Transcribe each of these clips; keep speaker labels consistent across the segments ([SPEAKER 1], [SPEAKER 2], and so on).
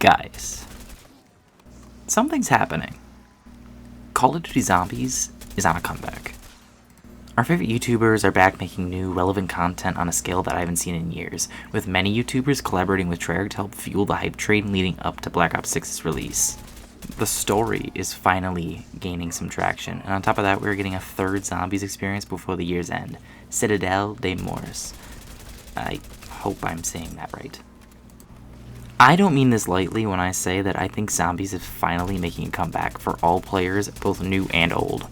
[SPEAKER 1] Guys, something's happening. Call of Duty Zombies is on a comeback. Our favorite YouTubers are back making new, relevant content on a scale that I haven't seen in years, with many YouTubers collaborating with Treyarch to help fuel the hype train leading up to Black Ops 6's release. The story is finally gaining some traction, and on top of that, we're getting a third Zombies experience before the year's end, Citadel de Mors. I hope I'm saying that right. I don't mean this lightly when I say that I think Zombies is finally making a comeback for all players, both new and old.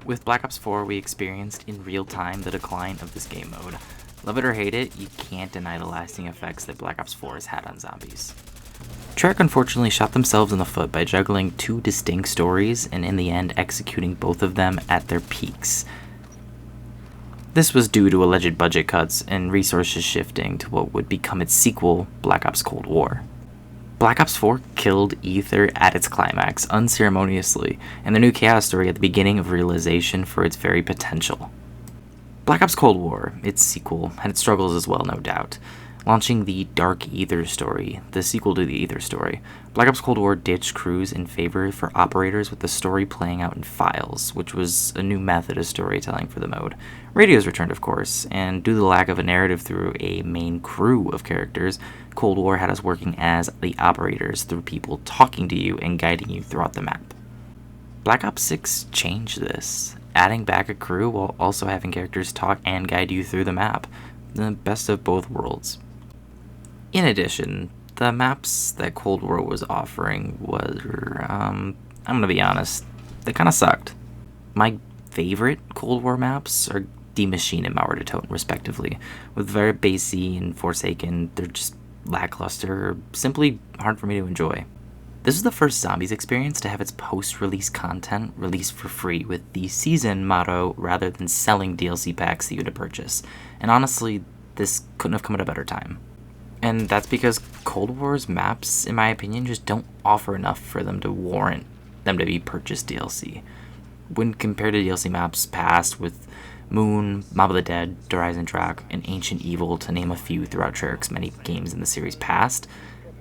[SPEAKER 1] With Black Ops 4, we experienced in real time the decline of this game mode. Love it or hate it, you can't deny the lasting effects that Black Ops 4 has had on Zombies. Treyarch unfortunately shot themselves in the foot by juggling two distinct stories and in the end executing both of them at their peaks. This was due to alleged budget cuts and resources shifting to what would become its sequel, Black Ops Cold War. Black Ops 4 killed Ether at its climax, unceremoniously, and the new Chaos story at the beginning of realization for its very potential. Black Ops Cold War, its sequel, had its struggles as well, no doubt. Launching the Dark Ether story, the sequel to the Ether story, Black Ops Cold War ditched crews in favor for operators with the story playing out in files, which was a new method of storytelling for the mode. Radios returned, of course, and due to the lack of a narrative through a main crew of characters, Cold War had us working as the operators through people talking to you and guiding you throughout the map. Black Ops 6 changed this, adding back a crew while also having characters talk and guide you through the map, the best of both worlds. In addition, the maps that Cold War was offering were, I'm gonna be honest, they kinda sucked. My favorite Cold War maps are Die Machine and Mauer de Toten, respectively. With very Basie and Forsaken, they're just lackluster or simply hard for me to enjoy. This is the first Zombies experience to have its post-release content released for free with the season motto rather than selling DLC packs that you had to purchase. And honestly, this couldn't have come at a better time. And that's because Cold War's maps, in my opinion, just don't offer enough for them to warrant them to be purchased DLC. When compared to DLC maps past with Moon, Mob of the Dead, Horizon Track, and Ancient Evil, to name a few throughout Treyarch's many games in the series past,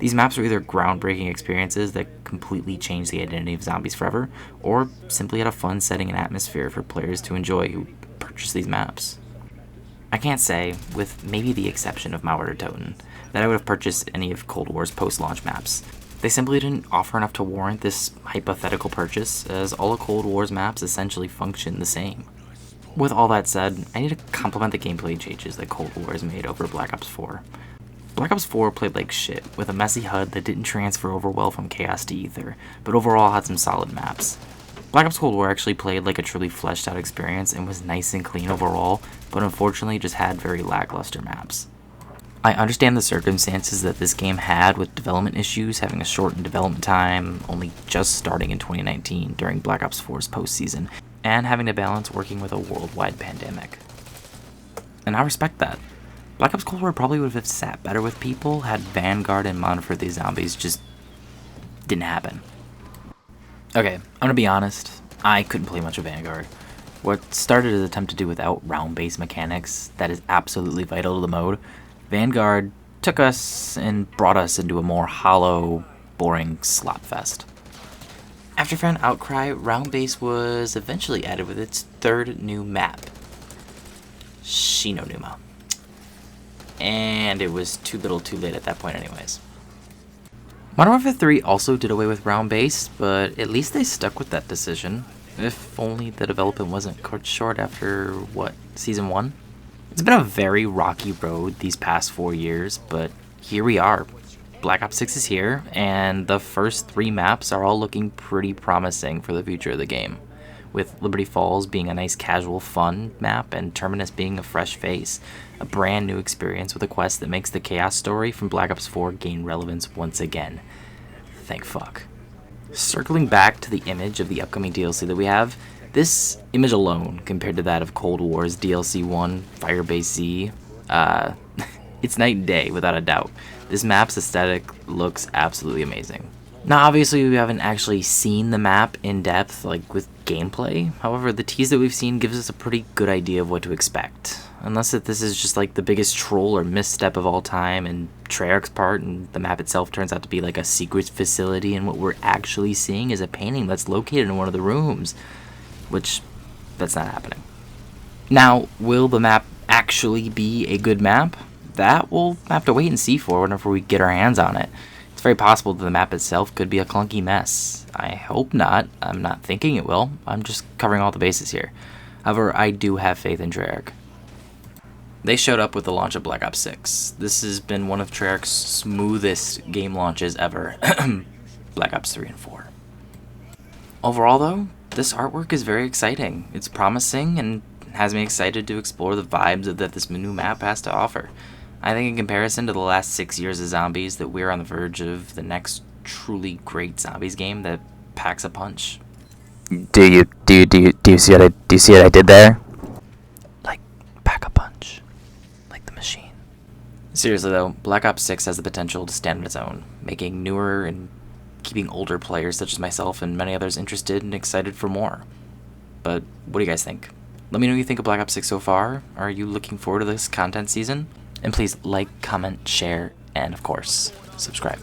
[SPEAKER 1] these maps are either groundbreaking experiences that completely change the identity of Zombies forever, or simply had a fun setting and atmosphere for players to enjoy who purchase these maps. I can't say, with maybe the exception of Mauer de Toten, that I would have purchased any of Cold War's post-launch maps. They simply didn't offer enough to warrant this hypothetical purchase, as all of Cold War's maps essentially function the same. With all that said, I need to compliment the gameplay changes that Cold War has made over Black Ops 4. Black Ops 4 played like shit, with a messy HUD that didn't transfer over well from Chaos to Ether, but overall had some solid maps. Black Ops Cold War actually played like a truly fleshed out experience and was nice and clean overall, but unfortunately just had very lackluster maps. I understand the circumstances that this game had with development issues, having a shortened development time, only just starting in 2019 during Black Ops 4's postseason, and having to balance working with a worldwide pandemic. And I respect that. Black Ops Cold War probably would have sat better with people had Vanguard and Mod for these Zombies just didn't happen. Okay, I'm gonna be honest, I couldn't play much of Vanguard. What started as an attempt to do without round-based mechanics that is absolutely vital to the mode, Vanguard took us and brought us into a more hollow, boring slot fest. After fan outcry, round-based was eventually added with its third new map, Shinonuma. And it was too little too late at that point anyways. Modern Warfare 3 also did away with round-based, but at least they stuck with that decision. If only the development wasn't cut short after, Season 1? It's been a very rocky road these past 4 years, but here we are. Black Ops 6 is here, and the first 3 maps are all looking pretty promising for the future of the game, with Liberty Falls being a nice casual fun map and Terminus being a fresh face, a brand new experience with a quest that makes the Chaos story from Black Ops 4 gain relevance once again. Thank fuck. Circling back to the image of the upcoming DLC that we have, this image alone, compared to that of Cold War's DLC 1, Firebase Z, it's night and day, without a doubt. This map's aesthetic looks absolutely amazing. Now, obviously, we haven't actually seen the map in depth, like with gameplay. However, the tease that we've seen gives us a pretty good idea of what to expect. Unless that this is just like the biggest troll or misstep of all time and Treyarch's part, and the map itself turns out to be like a secret facility, and what we're actually seeing is a painting that's located in one of the rooms, which that's not happening. Now, will the map actually be a good map? That we'll have to wait and see for whenever we get our hands on it. It's very possible that the map itself could be a clunky mess. I hope not. I'm not thinking it will. I'm just covering all the bases here. However, I do have faith in Treyarch. They showed up with the launch of Black Ops 6. This has been one of Treyarch's smoothest game launches ever. Black Ops 3 and 4. Overall though, this artwork is very exciting. It's promising and has me excited to explore the vibes that this new map has to offer. I think in comparison to the last 6 years of zombies, that we're on the verge of the next truly great zombies game that packs a punch.
[SPEAKER 2] Do you see what I did there?
[SPEAKER 1] Like, pack a punch. Like the machine. Seriously though, Black Ops 6 has the potential to stand on its own, making newer and keeping older players such as myself and many others interested and excited for more. But what do you guys think? Let me know what you think of Black Ops 6 so far. Are you looking forward to this content season? And please like, comment, share, and of course, subscribe.